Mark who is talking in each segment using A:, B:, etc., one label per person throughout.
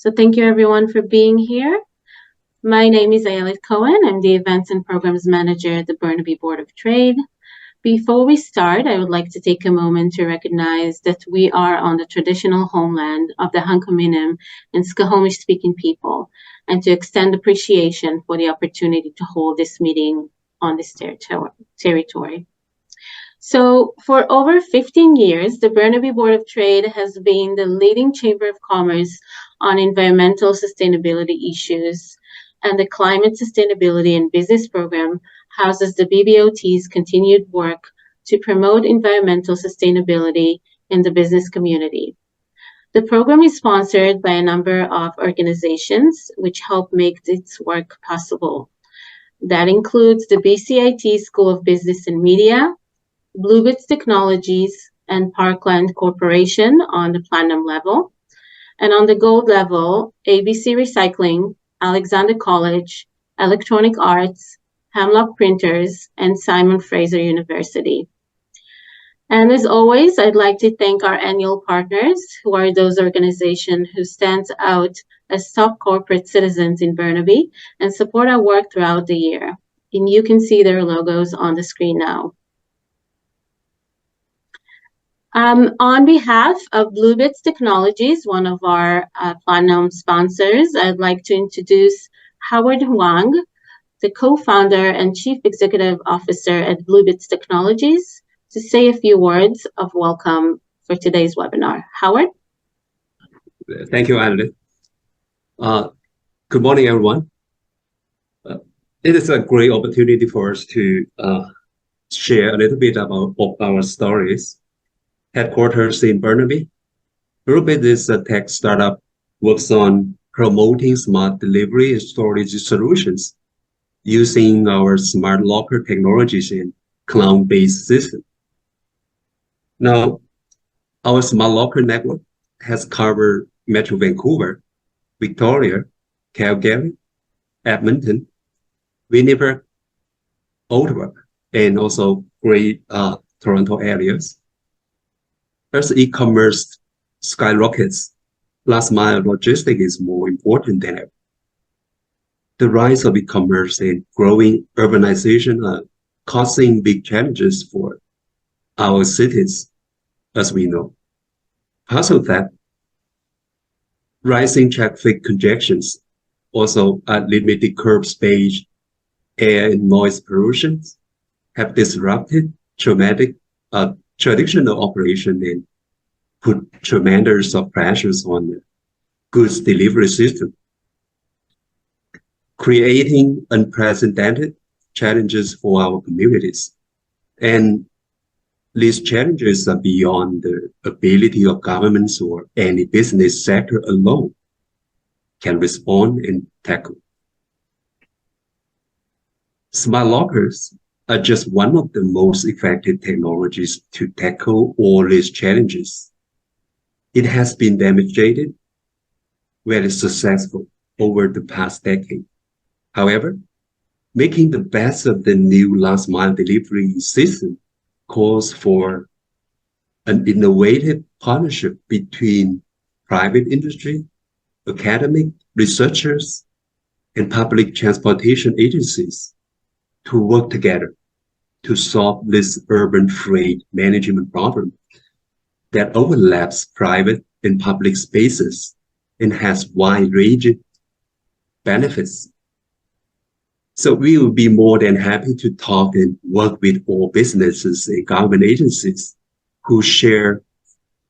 A: So thank you everyone for being here. My name is Ayelet Cohen. I'm the Events and Programs Manager at the Burnaby Board of Trade. Before we start, I would like to take a moment to recognize that we are on the traditional homeland of the Hunkaminam and Squamish-speaking people, and to extend appreciation for the opportunity to hold this meeting on this territory. So for over 15 years, the Burnaby Board of Trade has been the leading chamber of commerce on environmental sustainability issues, and the Climate Sustainability and Business Program houses the BBOT's continued work to promote environmental sustainability in the business community. The program is sponsored by a number of organizations which help make its work possible. That includes the BCIT School of Business and Media, Bluebits Technologies, and Parkland Corporation on the platinum level. And on the gold level, ABC Recycling, Alexander College, Electronic Arts, Hemlock Printers, and Simon Fraser University. And as always, I'd like to thank our annual partners, who are those organizations who stand out as top corporate citizens in Burnaby and support our work throughout the year. And you can see their logos on the screen now. On behalf of Bluebits Technologies, one of our platinum sponsors, I'd like to introduce Howard Huang, the co-founder and chief executive officer at Bluebits Technologies, to say a few words of welcome for today's webinar. Howard?
B: Thank you, Ayelet. Good morning, everyone. It is a great opportunity for us to share a little bit about our stories. Headquarters in Burnaby, Bluebits is a tech startup works on promoting smart delivery and storage solutions using our smart locker technologies in cloud-based system. Now, our smart locker network has covered Metro Vancouver, Victoria, Calgary, Edmonton, Winnipeg, Ottawa, and also Great Toronto areas. As e-commerce skyrockets, last mile logistics is more important than ever. The rise of e-commerce and growing urbanization are causing big challenges for our cities, as we know. Because of that, rising traffic congestions, also limited curb space, air and noise pollution have disrupted traditional operation and put tremendous pressures on the goods delivery system, creating unprecedented challenges for our communities. And these challenges are beyond the ability of governments or any business sector alone can respond and tackle. Smart lockers are just one of the most effective technologies to tackle all these challenges. It has been demonstrated very successful over the past decade. However, making the best of the new last mile delivery system calls for an innovative partnership between private industry, academic researchers, and public transportation agencies to work together to solve this urban freight management problem that overlaps private and public spaces and has wide-ranging benefits. So we will be more than happy to talk and work with all businesses and government agencies who share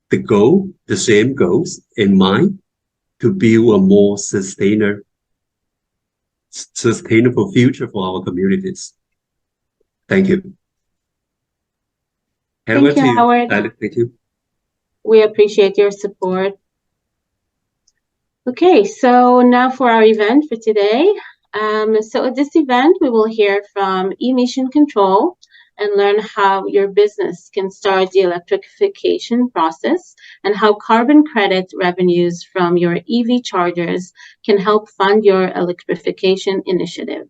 B: the same goals in mind to build a more sustainable future for our communities. Thank you.
A: Thank you, Howard.
B: Thank you.
A: We appreciate your support. Okay, so now for our event for today. So at this event, we will hear from emission control and learn how your business can start the electrification process and how carbon credit revenues from your EV chargers can help fund your electrification initiative.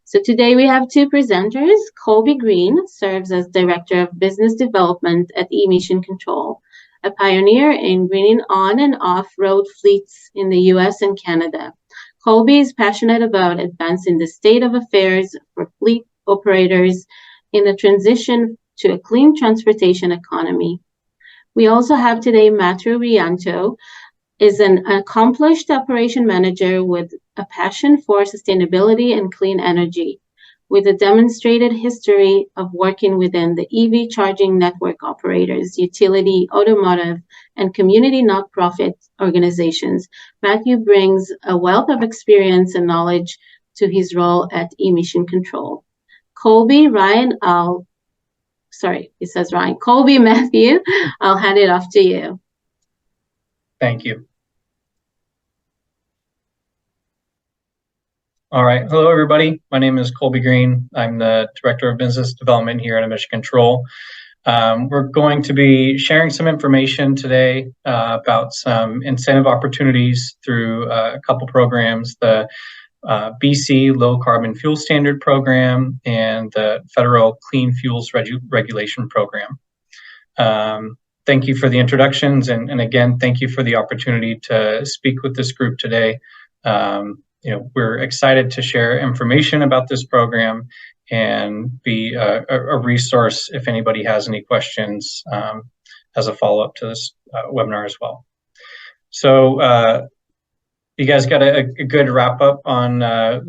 A: So today we have two presenters. Colby Green serves as Director of Business Development at emission control, a pioneer in greening on and off-road fleets in the US and Canada. Colby is passionate about advancing the state of affairs for fleet operators in the transition to a clean transportation economy. We also have today Matthew Riyanto, is an accomplished operation manager with a passion for sustainability and clean energy, with a demonstrated history of working within the EV charging network operators, utility, automotive, and community not-profit organizations. Matthew brings a wealth of experience and knowledge to his role at emission control. Colby Matthew, I'll hand it off to you.
C: Thank you. All right. Hello, everybody. My name is Colby Green. I'm the Director of Business Development here at Emission Control. We're going to be sharing some information today about some incentive opportunities through a couple programs, the BC Low Carbon Fuel Standard Program and the Federal Clean Fuels Regulation Program. Thank you for the introductions, and again, thank you for the opportunity to speak with this group today. We're excited to share information about this program and be a resource if anybody has any questions as a follow-up to this webinar as well. So you guys got a good wrap-up on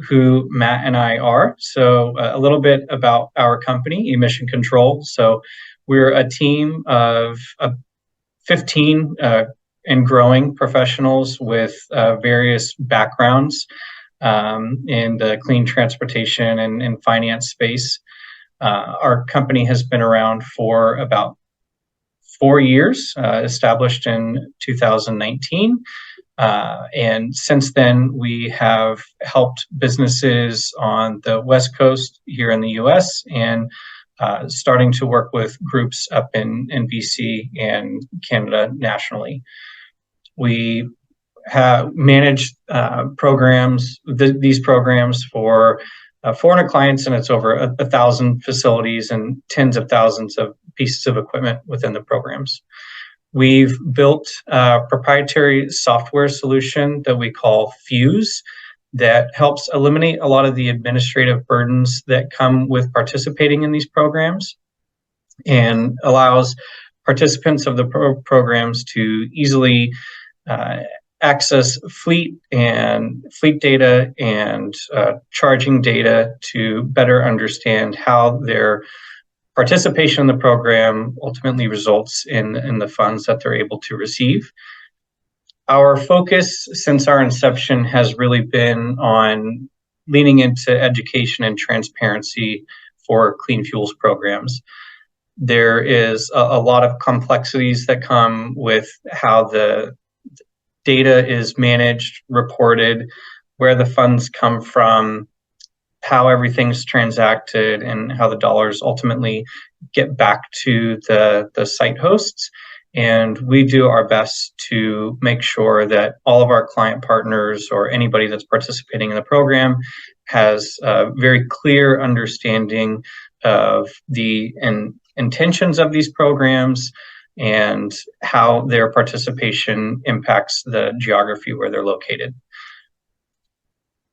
C: who Matt and I are. So a little bit about our company, Emission Control. So we're a team of 15 and growing professionals with various backgrounds in the clean transportation and finance space. Our company has been around for about 4 years, established in 2019. And since then, we have helped businesses on the West Coast here in the US and starting to work with groups up in BC and Canada nationally. We have managed programs, these programs for 400 clients, and it's over 1,000 facilities and tens of thousands of pieces of equipment within the programs. We've built a proprietary software solution that we call Fuse that helps eliminate a lot of the administrative burdens that come with participating in these programs and allows participants of the programs to easily access fleet data and charging data to better understand how their participation in the program ultimately results in the funds that they're able to receive. Our focus since our inception has really been on leaning into education and transparency for clean fuels programs. There is a lot of complexities that come with how the data is managed, reported, where the funds come from, how everything's transacted, and how the dollars ultimately get back to the site hosts. And we do our best to make sure that all of our client partners or anybody that's participating in the program has a very clear understanding of the intentions of these programs and how their participation impacts the geography where they're located.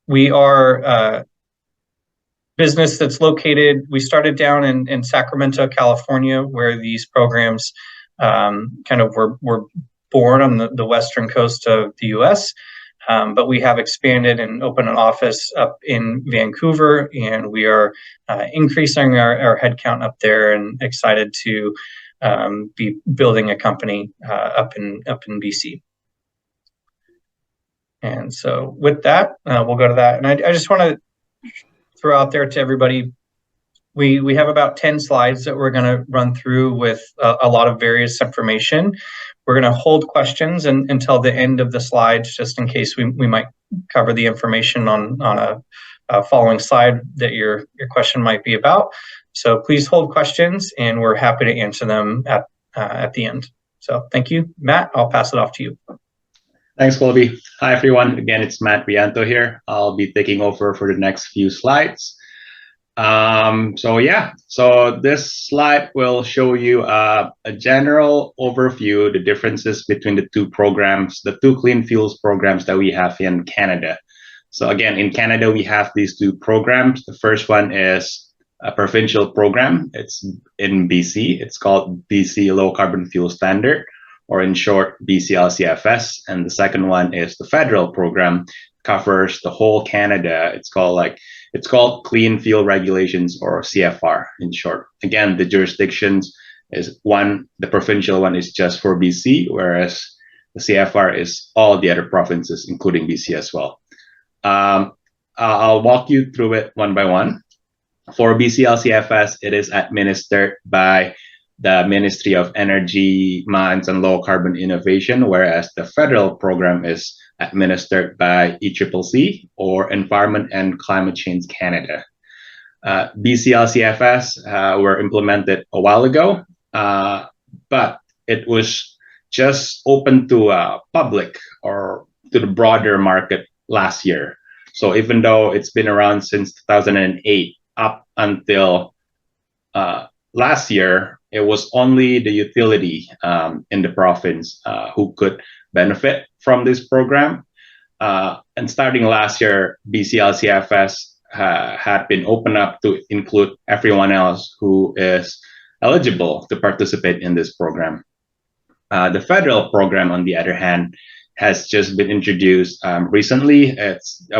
C: We are a business that's located, we started down in Sacramento, California, where these programs kind of were born on the western coast of the US. But we have expanded and opened an office up in Vancouver, and we are increasing our headcount up there and excited to be building a company up in BC. And so with that, we'll go to that. And I just want to throw out there to everybody, we have about 10 slides that we're going to run through with a lot of various information. We're going to hold questions until the end of the slides, just in case we might cover the information on a following slide that your question might be about. So please hold questions, and we're happy to answer them at the end. So thank you. Matt, I'll pass it off to you.
D: Thanks, Colby. Hi, everyone. Again, it's Matt Riyanto here. I'll be taking over for the next few slides. So this slide will show you a general overview, the differences between the two programs, the two clean fuels programs that we have in Canada. So again, in Canada, we have these two programs. The first one is a provincial program. It's in BC. It's called BC Low Carbon Fuel Standard, or in short, BC LCFS. And the second one is the federal program, covers the whole Canada. It's called Clean Fuel Regulations, or CFR in short. Again, the jurisdictions is one, the provincial one is just for BC, whereas the CFR is all the other provinces, including BC as well. I'll walk you through it one by one. For BC LCFS, it is administered by the Ministry of Energy, Mines, and Low Carbon Innovation, whereas the federal program is administered by ECCC, or Environment and Climate Change Canada. BC LCFS were implemented a while ago, but it was just open to public or to the broader market last year. So even though it's been around since 2008 up until last year, it was only the utility in the province who could benefit from this program. And starting last year, BC LCFS had been opened up to include everyone else who is eligible to participate in this program. The federal program, on the other hand, has just been introduced recently.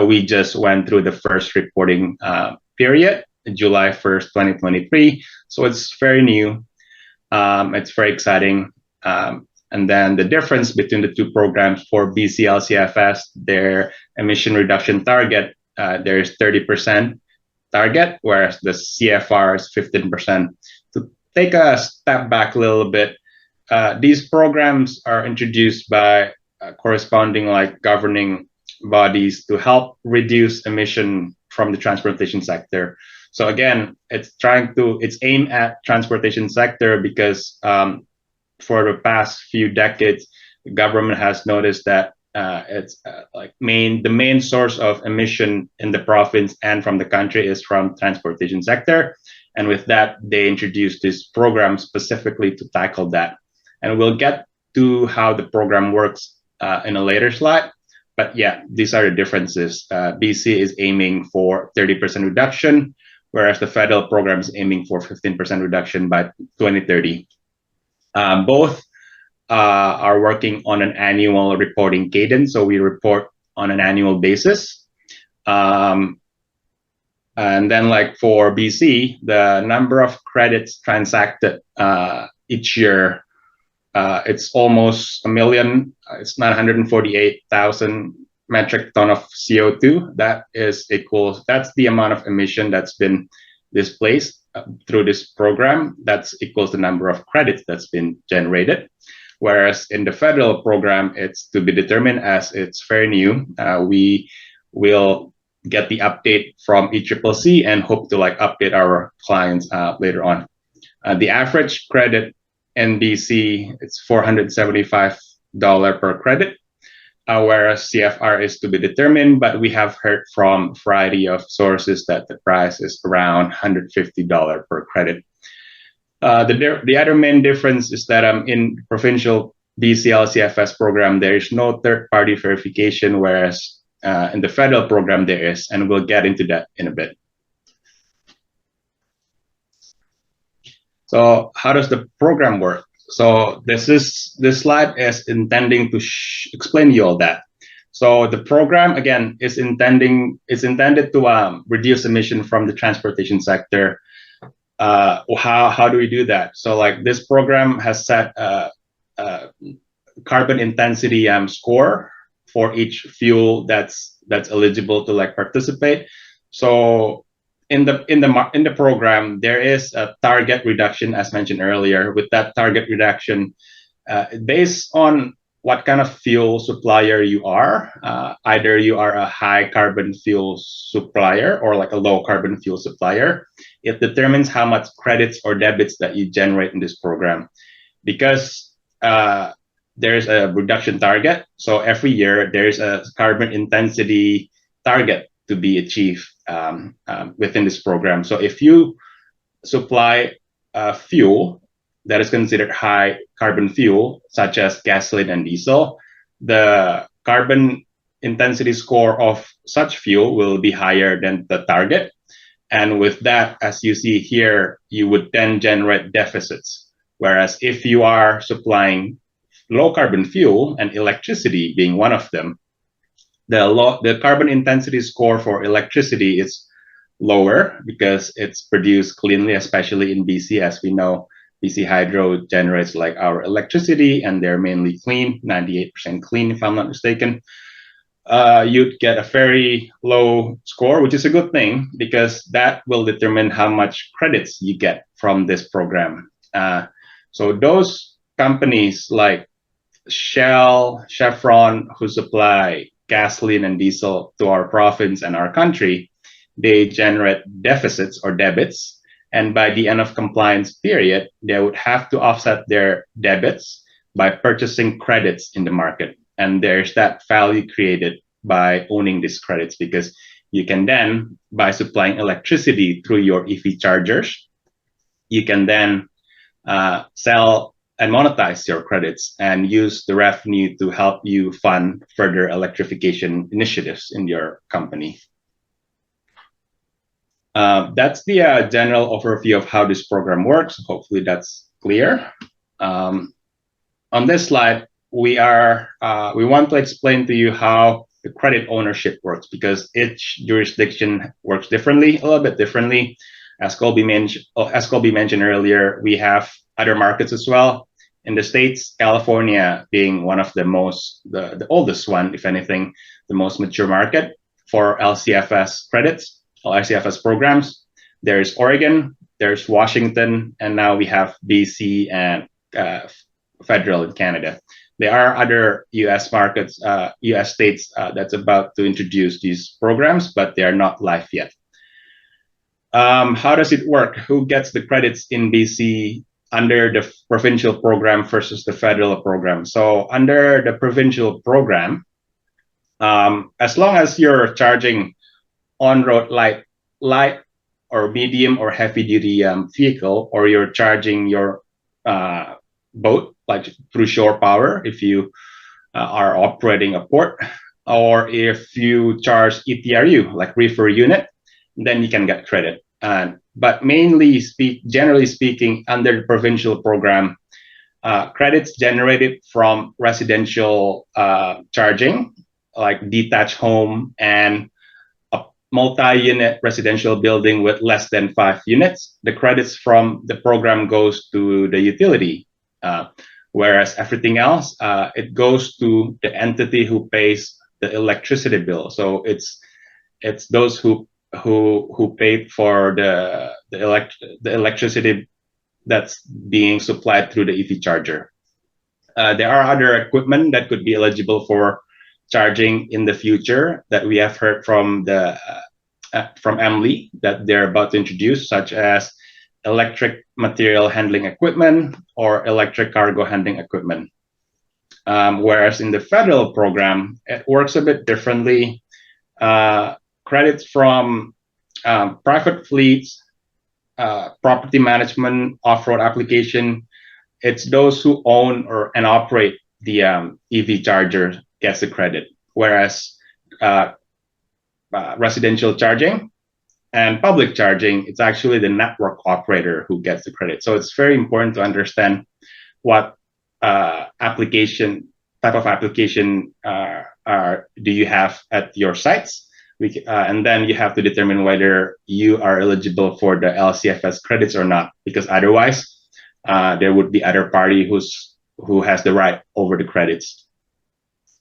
D: We just went through the first reporting period, July 1st, 2023. So it's very new. It's very exciting. And then the difference between the two programs, for BC LCFS, their emission reduction target, there's 30% target, whereas the CFR is 15%. To take a step back a little bit, these programs are introduced by corresponding governing bodies to help reduce emission from the transportation sector. So again, it's aimed at transportation sector because for the past few decades, the government has noticed that the main source of emission in the province and from the country is from transportation sector. And with that, they introduced this program specifically to tackle that. And we'll get to how the program works in a later slide. But yeah, these are the differences. BC is aiming for 30% reduction, whereas the federal program is aiming for 15% reduction by 2030. Both are working on an annual reporting cadence, so we report on an annual basis. And then for BC, the number of credits transacted each year, it's almost 1 million. It's 948,000 metric ton of CO2. That's the amount of emission that's been displaced through this program. That's equals the number of credits that's been generated. Whereas in the federal program, it's to be determined, as it's very new. We will get the update from ECCC and hope to update our clients later on. The average credit in BC, it's $475 per credit, whereas CFR is to be determined, but we have heard from a variety of sources that the price is around $150 per credit. The other main difference is that in provincial BC LCFS program, there is no third-party verification, whereas in the federal program there is, and we'll get into that in a bit. So how does the program work? So this slide is intending to explain you all that. So the program, again, is intended to reduce emission from the transportation sector. How do we do that? So this program has set a carbon intensity score for each fuel that's eligible to participate. So in the program, there is a target reduction, as mentioned earlier. With that target reduction, based on what kind of fuel supplier you are, either you are a high carbon fuel supplier or a low carbon fuel supplier, it determines how much credits or debits that you generate in this program. Because there's a reduction target, so every year there's a carbon intensity target to be achieved within this program. So if you supply fuel that is considered high carbon fuel, such as gasoline and diesel, the carbon intensity score of such fuel will be higher than the target. And with that, as you see here, you would then generate deficits. Whereas if you are supplying low carbon fuel, and electricity being one of them, the carbon intensity score for electricity is lower because it's produced cleanly, especially in BC. As we know, BC Hydro generates like our electricity, and they're mainly clean, 98% clean, if I'm not mistaken. You'd get a very low score, which is a good thing because that will determine how much credits you get from this program. So those companies like Shell, Chevron, who supply gasoline and diesel to our province and our country, they generate deficits or debits. And by the end of compliance period, they would have to offset their debits by purchasing credits in the market. And there's that value created by owning these credits, because you can then, by supplying electricity through your EV chargers, you can then sell and monetize your credits and use the revenue to help you fund further electrification initiatives in your company. That's the general overview of how this program works. Hopefully that's clear. On this slide, we want to explain to you how the credit ownership works, because each jurisdiction works differently, a little bit differently. As Colby mentioned earlier, we have other markets as well. In the States, California being one of the oldest one, if anything, the most mature market for LCFS credits or LCFS programs. There's Oregon, there's Washington, and now we have BC and federal in Canada. There are other US markets, US states that's about to introduce these programs, but they are not live yet. How does it work? Who gets the credits in BC under the provincial program versus the federal program? So under the provincial program, as long as you're charging on-road light or medium or heavy-duty vehicle, or you're charging your boat like through shore power, if you are operating a port, or if you charge ETRU like reefer unit, then you can get credit. But generally speaking, under the provincial program, credits generated from residential charging, like detached home and a multi-unit residential building with less than 5 units, the credits from the program goes to the utility. Whereas everything else, it goes to the entity who pays the electricity bill. So it's those who paid for the electricity that's being supplied through the EV charger. There are other equipment that could be eligible for charging in the future that we have heard from Emily that they're about to introduce, such as electric material handling equipment or electric cargo handling equipment. Whereas in the federal program, it works a bit differently. Credits from private fleets, property management, off-road application, it's those who own and operate the EV charger gets the credit. Whereas residential charging and public charging, it's actually the network operator who gets the credit. So it's very important to understand what type of application do you have at your sites. And then you have to determine whether you are eligible for the LCFS credits or not, because otherwise there would be other party who has the right over the credits.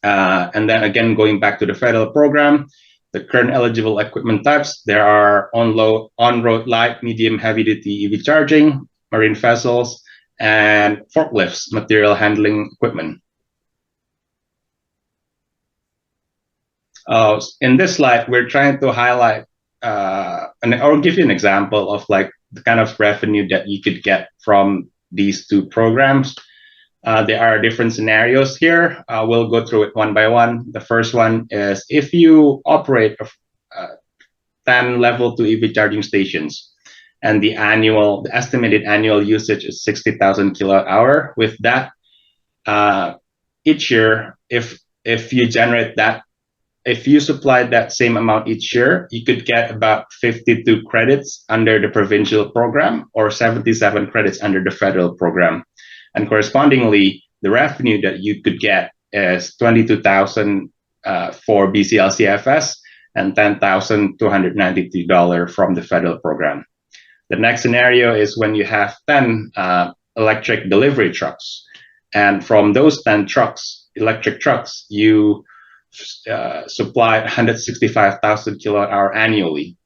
D: And then again, going back to the federal program, the current eligible equipment types, there are on-road light, medium, heavy-duty EV charging, marine vessels, and forklifts, material handling equipment. In this slide, we're trying to highlight or give you an example of like the kind of revenue that you could get from these two programs. There are different scenarios here. We'll go through it one by one. The first one is if you operate 10 level 2 EV charging stations. And the estimated annual usage is 60,000 kilowatt hour. With that, each year, if you generate that, if you supply that same amount each year, you could get about 52 credits under the provincial program or 77 credits under the federal program. And correspondingly, the revenue that you could get is 22,000 for BCLCFS and $10,292 from the federal program. The next scenario is when you have 10 electric delivery trucks. And from those 10 electric trucks, you supply 165,000 kilowatt hour annually.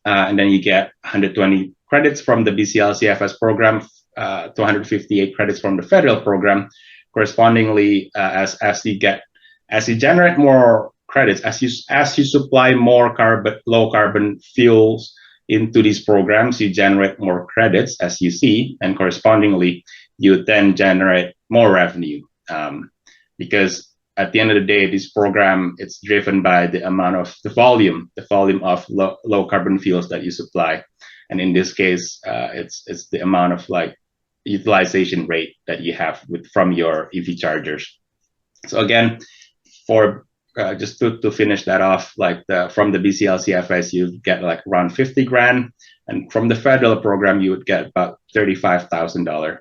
D: And then you get 120 credits from the BCLCFS program, 258 credits from the federal program. Correspondingly, as you generate more credits, as you supply more low carbon fuels into these programs, you generate more credits, as you see, and correspondingly, you then generate more revenue. Because at the end of the day, this program, it's driven by the volume of low carbon fuels that you supply. And in this case, it's the amount of utilization rate that you have from your EV chargers. So again, for just to finish that off, from the BCLCFS, you get around 50 grand, and from the federal program, you would get about $35,000.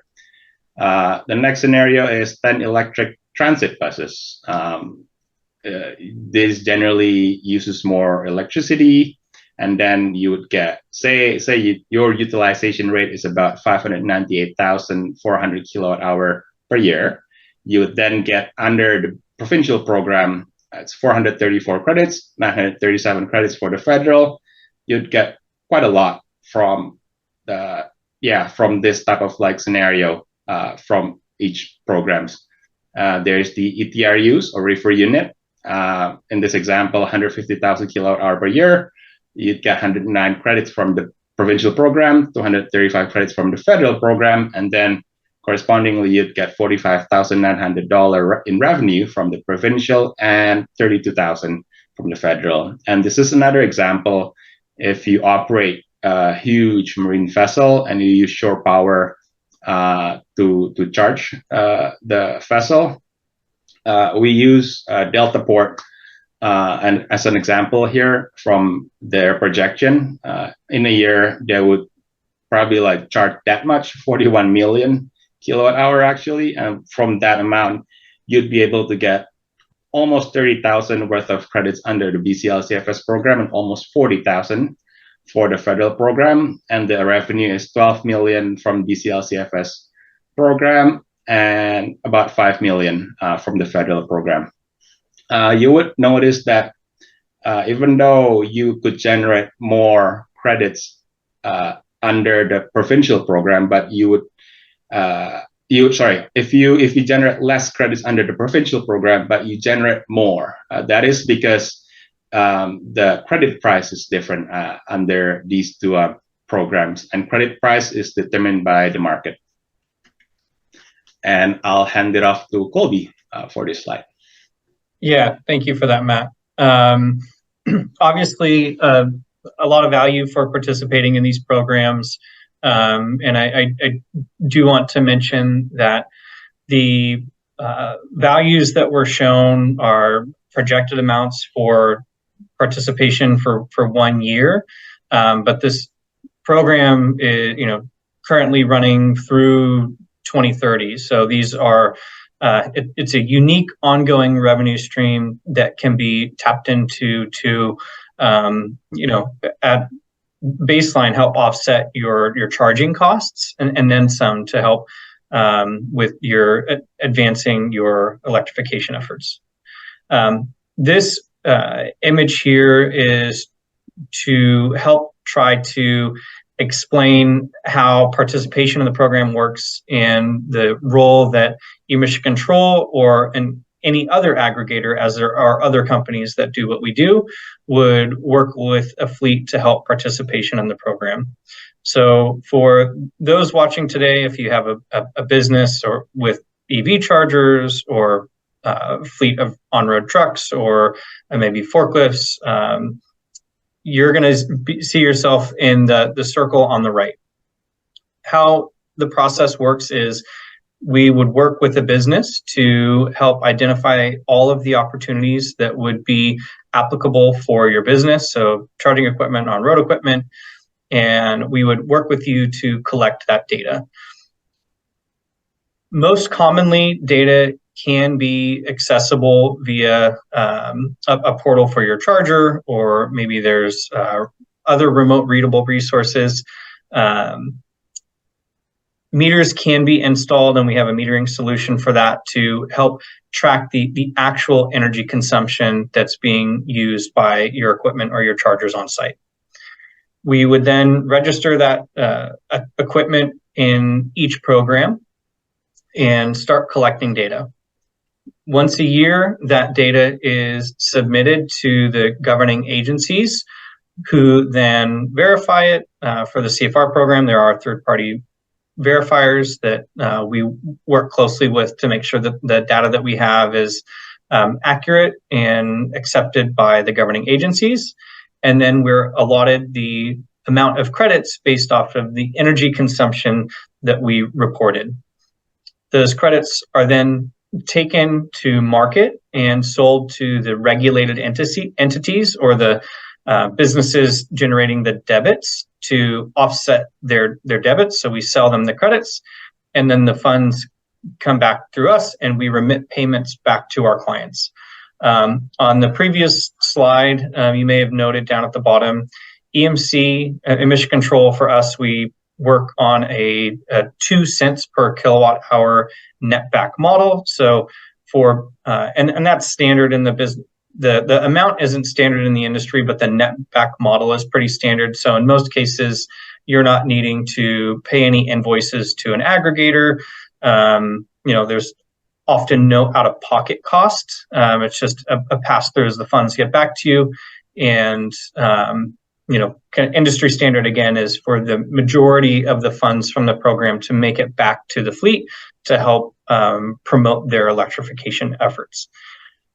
D: The next scenario is 10 electric transit buses. This generally uses more electricity, and then you would get, your utilization rate is about 598,400 kilowatt hour per year. You would then get under the provincial program, it's 434 credits, 937 credits for the federal. You'd get quite a lot from this type of scenario from each programs. There's the ETRUs or reefer unit. In this example, 150,000 kilowatt hour per year. You'd get 109 credits from the provincial program, 235 credits from the federal program, and then correspondingly, you'd get $45,900 in revenue from the provincial and $32,000 from the federal. And this is another example. If you operate a huge marine vessel and you use shore power to charge the vessel, we use Deltaport and as an example here from their projection. In a year, they would probably charge that much, 41 million kilowatt hour actually, and from that amount you'd be able to get almost 30,000 worth of credits under the BCLCFS program and almost 40,000 for the federal program, and the revenue is 12 million from BCLCFS program and about 5 million from the federal program. You would notice that even though you could generate more credits under the provincial program, but if you generate less credits under the provincial program, but you generate more, that is because the credit price is different under these two programs, and credit price is determined by the market. And I'll hand it off to Colby for this slide.
C: Yeah, thank you for that, Matt. Obviously, a lot of value for participating in these programs. And I do want to mention that the values that were shown are projected amounts for participation for 1 year. But this program is, currently running through 2030. So these are, it's a unique ongoing revenue stream that can be tapped into to, at baseline help offset your charging costs and then some to help with your advancing your electrification efforts. This image here is to help try to explain how participation in the program works and the role that emission control or any other aggregator, as there are other companies that do what we do, would work with a fleet to help participation in the program. So for those watching today, if you have a business or with EV chargers or a fleet of on-road trucks or maybe forklifts, you're going to see yourself in the circle on the right. How the process works is we would work with a business to help identify all of the opportunities that would be applicable for your business. So charging equipment, on-road equipment, and we would work with you to collect that data. Most commonly, data can be accessible via a portal for your charger, or maybe there's other remote readable resources. Meters can be installed, and we have a metering solution for that to help track the actual energy consumption that's being used by your equipment or your chargers on site. We would then register that equipment in each program and start collecting data. Once a year, that data is submitted to the governing agencies, who then verify it. For the CFR program, there are third-party verifiers that we work closely with to make sure that the data that we have is accurate and accepted by the governing agencies. And then we're allotted the amount of credits based off of the energy consumption that we reported. Those credits are then taken to market and sold to the regulated entities or the businesses generating the debits to offset their debits. So we sell them the credits, and then the funds come back through us, and we remit payments back to our clients. On the previous slide, you may have noted down at the bottom, EMC, emission control for us, we work on a 2 cents per kilowatt hour net back model. So for and that's standard in the business. The amount isn't standard in the industry, but the net back model is pretty standard. So in most cases, you're not needing to pay any invoices to an aggregator. There's often no out-of-pocket cost. It's just a pass-through as the funds get back to you. And kind of industry standard again is for the majority of the funds from the program to make it back to the fleet to help promote their electrification efforts.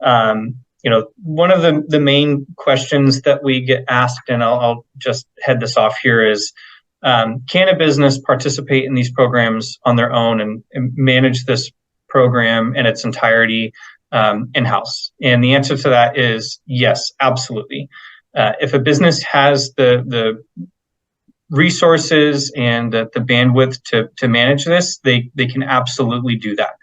C: One of the main questions that we get asked, and I'll just head this off here, is can a business participate in these programs on their own and manage this program in its entirety in-house? And the answer to that is yes, absolutely. If a business has the resources and the bandwidth to manage this, they can absolutely do that.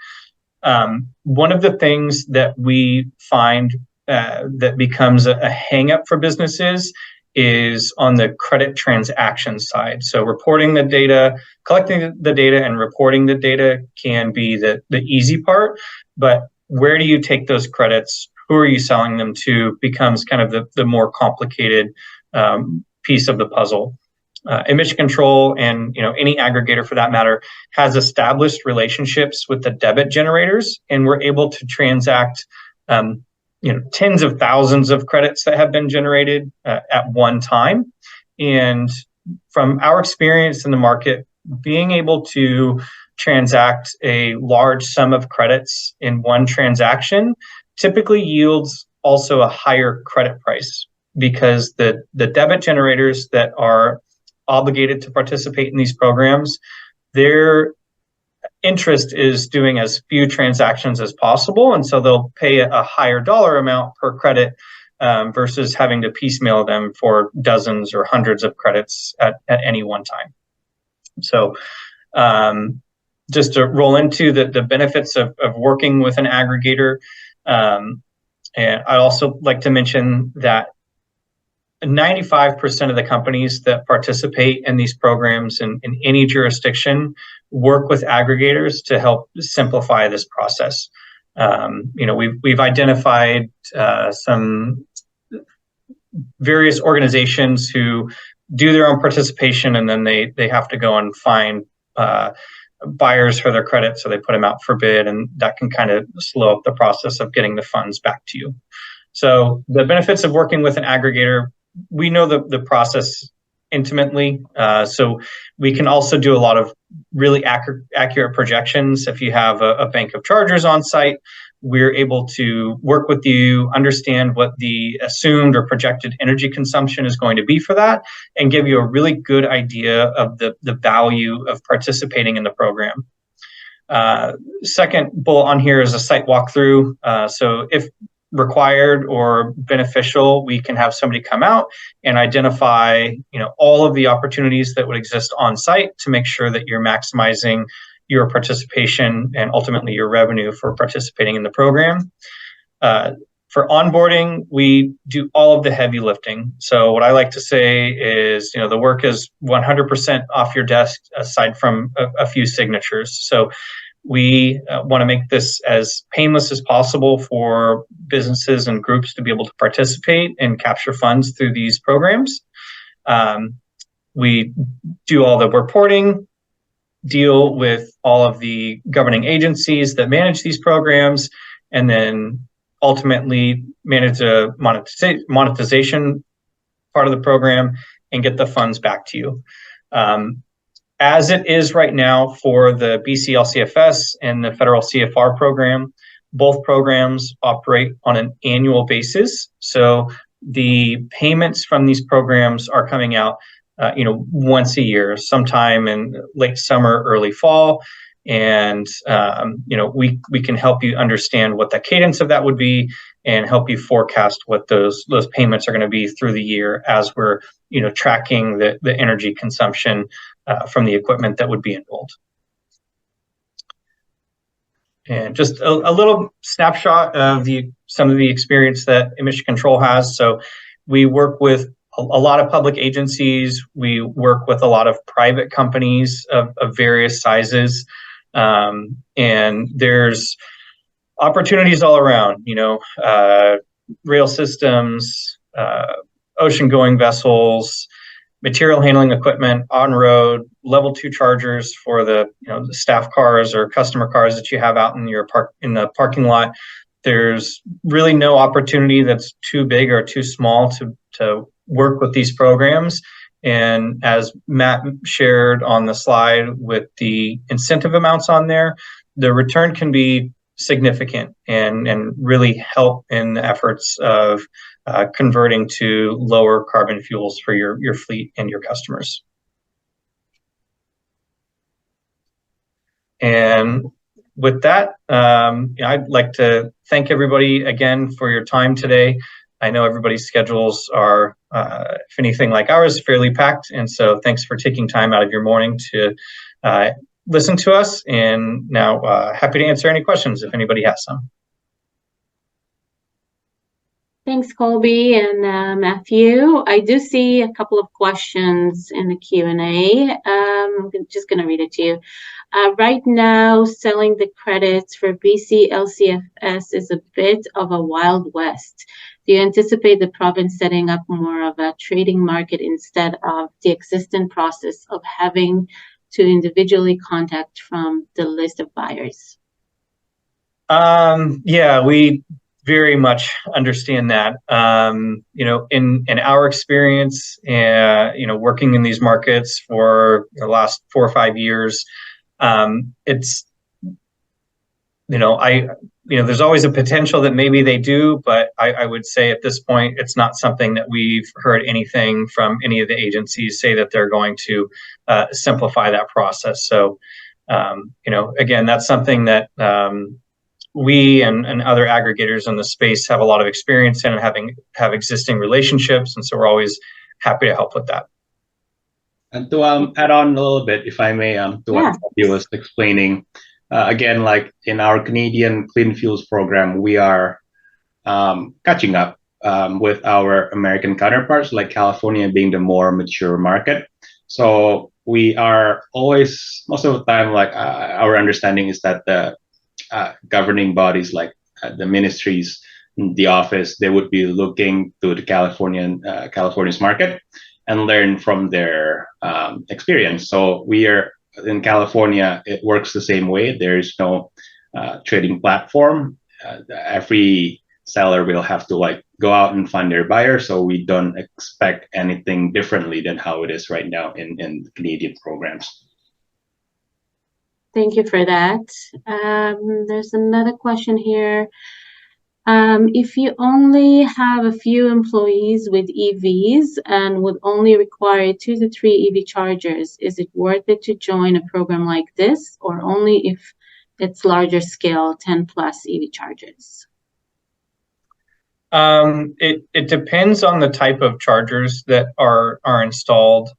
C: One of the things that we find that becomes a hang-up for businesses is on the credit transaction side. So reporting the data, collecting the data and reporting the data can be the easy part, but where do you take those credits? Who are you selling them to becomes kind of the more complicated piece of the puzzle. Emission control and any aggregator for that matter has established relationships with the debit generators, and we're able to transact tens of thousands of credits that have been generated at one time. And from our experience in the market, being able to transact a large sum of credits in one transaction typically yields also a higher credit price, because the debit generators that are obligated to participate in these programs, their interest is doing as few transactions as possible, and so they'll pay a higher dollar amount per credit versus having to piecemeal them for dozens or hundreds of credits at any one time. So just to roll into the benefits of working with an aggregator, and I'd also like to mention that 95% of the companies that participate in these programs in any jurisdiction work with aggregators to help simplify this process. We've identified some various organizations who do their own participation, and then they have to go and find buyers for their credit, so they put them out for bid, and that can kind of slow up the process of getting the funds back to you. So the benefits of working with an aggregator, we know the process intimately. So we can also do a lot of really accurate projections. If you have a bank of chargers on site, we're able to work with you, understand what the assumed or projected energy consumption is going to be for that, and give you a really good idea of the value of participating in the program. Second bullet on here is a site walkthrough. So if required or beneficial, we can have somebody come out and identify, all of the opportunities that would exist on site to make sure that you're maximizing your participation and ultimately your revenue for participating in the program. For onboarding, we do all of the heavy lifting. So what I like to say is, the work is 100% off your desk aside from a few signatures. So we want to make this as painless as possible for businesses and groups to be able to participate and capture funds through these programs. We do all the reporting, deal with all of the governing agencies that manage these programs, and then ultimately manage the monetization part of the program and get the funds back to you. As it is right now for the BC LCFS and the federal CFR program, both programs operate on an annual basis. So the payments from these programs are coming out once a year, sometime in late summer, early fall. And, we can help you understand what the cadence of that would be and help you forecast what those payments are going to be through the year as we're, tracking the energy consumption from the equipment that would be enrolled. And just a little snapshot of some of the experience that Emission Control has. So we work with a lot of public agencies. We work with a lot of private companies of various sizes. And there's opportunities all around, rail systems, ocean-going vessels, material handling equipment on road, level 2 chargers for the the staff cars or customer cars that you have out in the parking lot. There's really no opportunity that's too big or too small to work with these programs. And as Matt shared on the slide with the incentive amounts on there, the return can be significant and really help in the efforts of converting to lower carbon fuels for your fleet and your customers. And with that, I'd like to thank everybody again for your time today. I know everybody's schedules are, if anything like ours, fairly packed. And so thanks for taking time out of your morning to listen to us. And now happy to answer any questions if anybody has some.
A: Thanks, Colby and Matthew. I do see a couple of questions in the Q&A. I'm just going to read it to you. Right now, selling the credits for BC LCFS is a bit of a wild west. Do you anticipate the province setting up more of a trading market instead of the existing process of having to individually contact from the list of buyers?
C: Yeah, we very much understand that. In our experience, working in these markets for the last 4 or 5 years, it's, there's always a potential that maybe they do, but I would say at this point, it's not something that we've heard anything from any of the agencies say that they're going to simplify that process. So, again, that's something that we and other aggregators in the space have a lot of experience in and have existing relationships. And so we're always happy to help with that.
D: And to add on a little bit, if I may, to what he was explaining, again, like in our Canadian Clean Fuels program, we are catching up with our American counterparts, like California being the more mature market. So we are always, most of the time, like our understanding is that the governing bodies like the ministries, the office, they would be looking to the California's market and learn from their experience. So we are in California, it works the same way. There is no trading platform. Every seller will have to go out and find their buyer. So we don't expect anything differently than how it is right now in Canadian programs.
A: Thank you for that. There's another question here. If you only have a few employees with EVs and would only require 2 to 3 EV chargers, is it worth it to join a program like this, or only if it's larger scale, 10 plus EV chargers?
C: It depends on the type of chargers that are installed.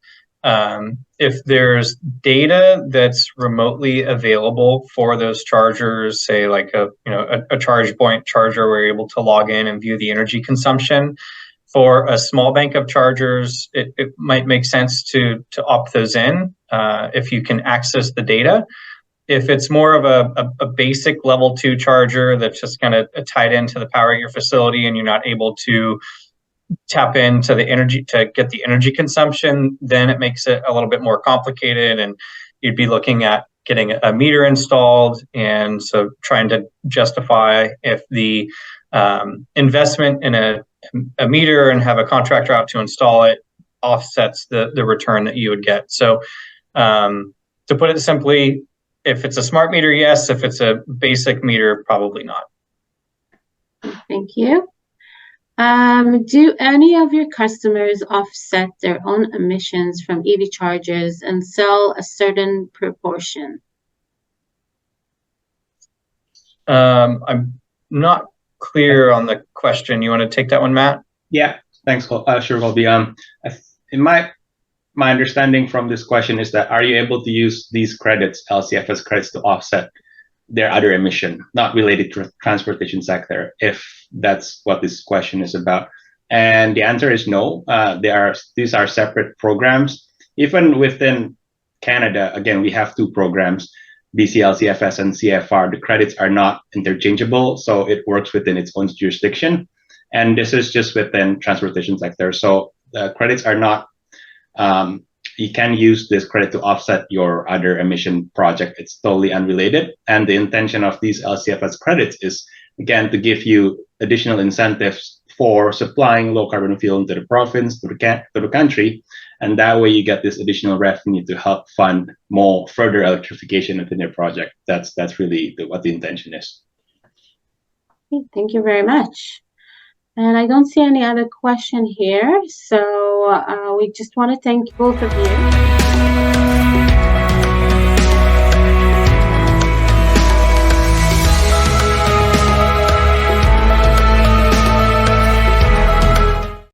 C: If there's data that's remotely available for those chargers, say like a charge point charger where you're able to log in and view the energy consumption, for a small bank of chargers, it might make sense to opt those in if you can access the data. If it's more of a basic level 2 charger that's just kind of tied into the power at your facility and you're not able to tap into the energy to get the energy consumption, then it makes it a little bit more complicated, and you'd be looking at getting a meter installed, and so trying to justify if the investment in a meter and have a contractor out to install it offsets the return that you would get. So to put it simply, if it's a smart meter, yes. If it's a basic meter, probably not.
A: Thank you. Do any of your customers offset their own emissions from EV chargers and sell a certain proportion?
C: I'm not clear on the question. You want to take that one, Matt?
D: Yeah, thanks. Sure, Colby. In my understanding from this question is that, are you able to use these credits, LCFS credits, to offset their other emission, not related to the transportation sector, if that's what this question is about? And the answer is no. These are separate programs. Even within Canada, again, we have 2 programs, BC LCFS and CFR. The credits are not interchangeable, so it works within its own jurisdiction. And this is just within transportation sector. So the credits are not, you can use this credit to offset your other emission project. It's totally unrelated. And the intention of these LCFS credits is, again, to give you additional incentives for supplying low carbon fuel into the province, to the country. And that way you get this additional revenue to help fund more further electrification within your project. That's really what the intention is.
A: Thank you very much. And I don't see any other question here, so we just want to thank both of you.